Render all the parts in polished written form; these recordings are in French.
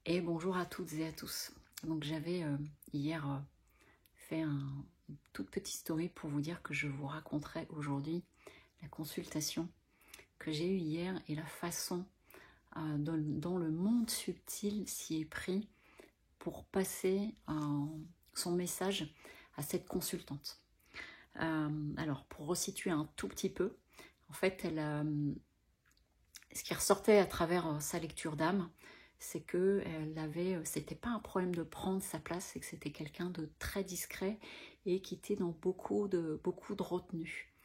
Et bonjour à toutes et à tous. Donc j'avais hier fait une toute petite story pour vous dire que je vous raconterai aujourd'hui la consultation que j'ai eue hier et la façon dont le monde subtil s'y est pris pour passer son message à cette consultante. Alors pour resituer un tout petit peu, en fait ce qui ressortait à travers sa lecture d'âme, c'est que c'était pas un problème de prendre sa place, c'est que c'était quelqu'un de très discret et qui était dans beaucoup de retenue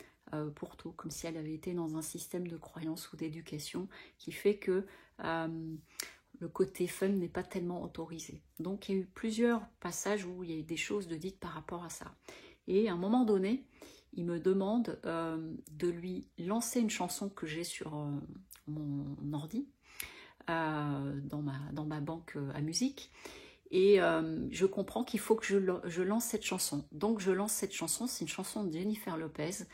pour tout, comme si elle avait été dans un système de croyance ou d'éducation qui fait que le côté fun n'est pas tellement autorisé. Donc il y a eu plusieurs passages où il y a eu des choses de dites par rapport à ça. Et à un moment donné, il me demande de lui lancer une chanson que j'ai sur mon ordi, dans ma banque à musique. Et je comprends qu'il faut que je lance cette chanson. Donc je lance cette chanson, c'est une chanson de Jennifer Lopez,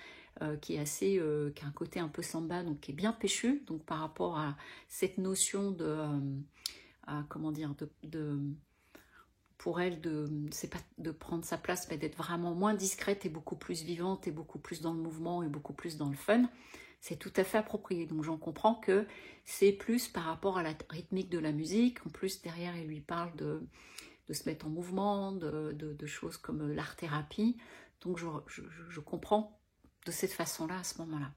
qui a un côté un peu samba, donc qui est bien péchu, donc par rapport à cette notion de, comment dire, pour elle, c'est pas de prendre sa place, mais d'être vraiment moins discrète et beaucoup plus vivante et beaucoup plus dans le mouvement et beaucoup plus dans le fun. C'est tout à fait approprié. Donc j'en comprends que c'est plus par rapport à la rythmique de la musique. En plus, derrière, il lui parle de se mettre en mouvement, de choses comme l'art-thérapie. Donc je comprends de cette façon-là à ce moment-là.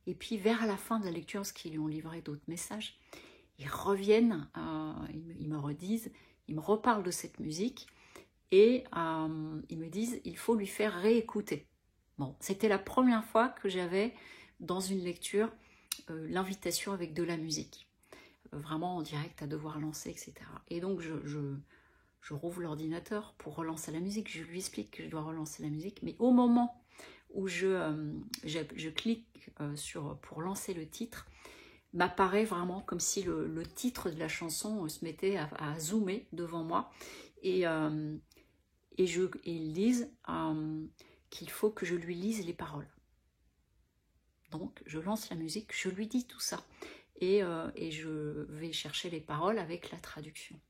Et puis vers la fin de la lecture, parce qu'ils lui ont livré d'autres messages, ils reviennent, ils me redisent, ils me reparlent de cette musique et ils me disent il faut lui faire réécouter. Bon, c'était la première fois que j'avais dans une lecture l'invitation avec de la musique, vraiment en direct à devoir lancer, etc. Et donc je rouvre l'ordinateur pour relancer la musique, je lui explique que je dois relancer la musique, mais au moment où je clique pour lancer le titre, m'apparaît vraiment comme si le titre de la chanson se mettait à zoomer devant moi et ils disent qu'il faut que je lui lise les paroles. Donc je lance la musique, je lui dis tout ça et je vais chercher les paroles avec la traduction.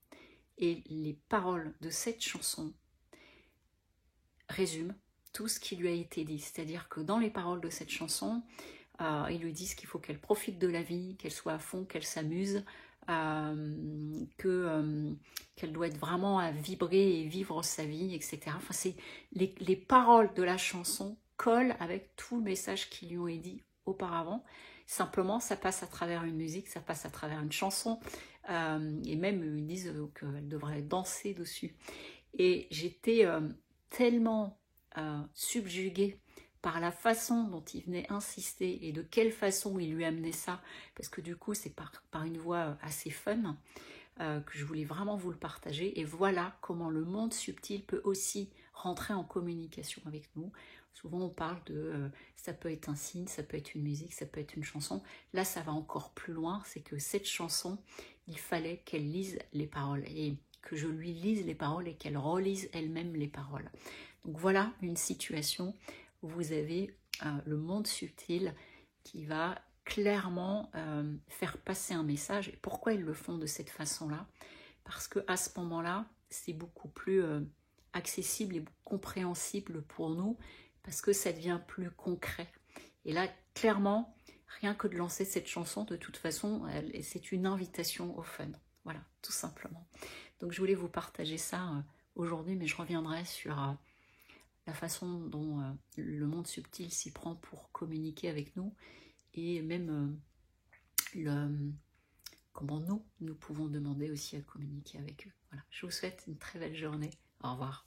Et les paroles de cette chanson résument tout ce qui lui a été dit. C'est-à-dire que dans les paroles de cette chanson, ils lui disent qu'il faut qu'elle profite de la vie, qu'elle soit à fond, qu'elle s'amuse, qu'elle doit être vraiment à vibrer et vivre sa vie, etc. Enfin, les paroles de la chanson collent avec tout le message qui lui ont été dit auparavant. Simplement, ça passe à travers une musique, ça passe à travers une chanson, et même ils disent qu'elle devrait danser dessus. Et j'étais tellement subjuguée par la façon dont il venait insister et de quelle façon il lui amenait ça, parce que du coup c'est par une voix assez fun que je voulais vraiment vous le partager. Et voilà comment le monde subtil peut aussi rentrer en communication avec nous. Souvent on parle de ça peut être un signe, ça peut être une musique, ça peut être une chanson. Là ça va encore plus loin, c'est que cette chanson, il fallait qu'elle lise les paroles et que je lui lise les paroles et qu'elle relise elle-même les paroles. Donc voilà une situation où vous avez le monde subtil qui va clairement faire passer un message. Et pourquoi ils le font de cette façon-là? Parce qu'à ce moment-là, c'est beaucoup plus accessible et compréhensible pour nous, parce que ça devient plus concret. Et là, clairement, rien que de lancer cette chanson, de toute façon, c'est une invitation au fun. Voilà, tout simplement. Donc je voulais vous partager ça aujourd'hui, mais je reviendrai sur la façon dont le monde subtil s'y prend pour communiquer avec nous, et même comment nous pouvons demander aussi à communiquer avec eux. Voilà, je vous souhaite une très belle journée. Au revoir.